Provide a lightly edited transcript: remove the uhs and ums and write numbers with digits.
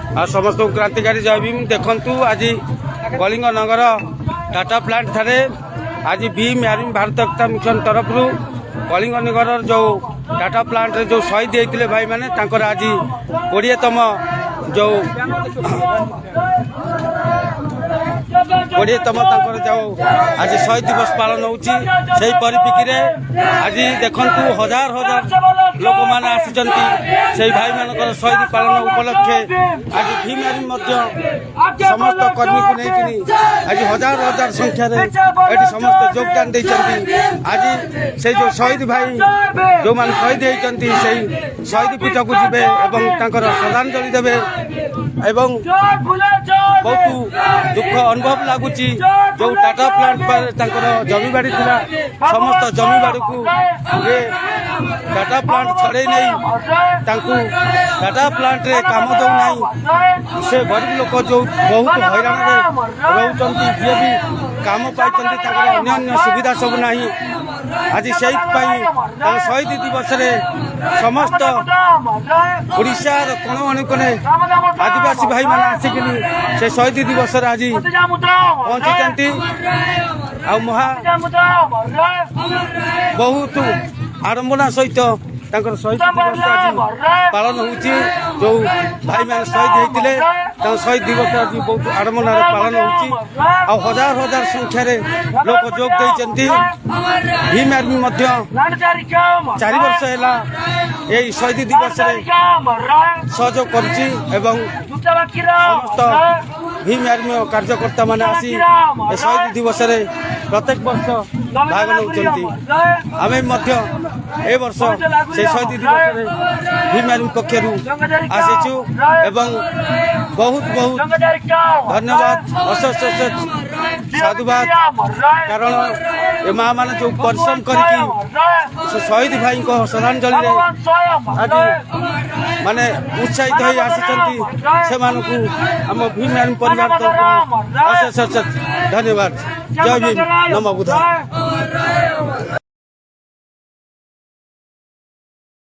आ समस्त क्रांतिकारी जय भीम देखु आज कलिंग नगर टाटा प्लांट ठारे आज भीम आर्मी भारत एकता मिशन तरफ कलिंग नगर जो टाटा प्लांट रे जो शहीद होते भाई मैंने आज 20तम जो 20तम जो आज शहीद दिवस पालन होची परिप्रेक्षी आज देखु हजार हजार लोक मैंने आसी भाई मान शहीद पालन उपलक्षे आज भीम आर्मी समस्त कर्मी को लेकिन आज हजार हजार संख्यार ये समस्त योगदान देते आज से जो शहीद भाई जो मान शहीद होती शहीद पीठ को जीवे श्रद्धांजलि देवे एवं बहुत दुख अनुभव लगुच जो टाटा प्लांट पर जमीबाड़ी थी समस्त जमीबाड़ी को टाटा प्लांट छड़े नहीं टाटा प्लांट रे काम दौ नहीं से गरीब लोक जो बहुत हैरान रोचंती जी भी काम पाई अन्य सुविधा सब नहीं आज से शहीद दिवस रे समस्त ओडिशार कोण अनुकोणे आदिवासी भाई मैंने आसिक से शहीद दिवस आज पहुंची बहुत आडंबना सहित शहीद दिवस आज पालन होची जो भाई मैंने शहीद होते शहीद दिवस आज बहुत आडंबना पालन होची हजार हजार संख्यार लोक जोग देते भीम आर्मी 4 वर्ष है शहीद दिवस सहयोग कर समस्त भीम आर्मी कार्यकर्ता मैंने आसी शहीद दिवस प्रत्येक वर्ष भाग नौ आम ए वर्ष से शहीद दिवस भीम आर्मी पक्षर आसीचु एवं बहुत बहुत धन्यवाद अशेष साधुवाद कारण ये माँ मान जो परिश्रम कर शहीद भाई को श्रद्धांजलि आज माने उत्साहित हो आसी आम भीम आर्मी परिवार अशेष धन्यवाद जय भीम नमो बुद्धाय।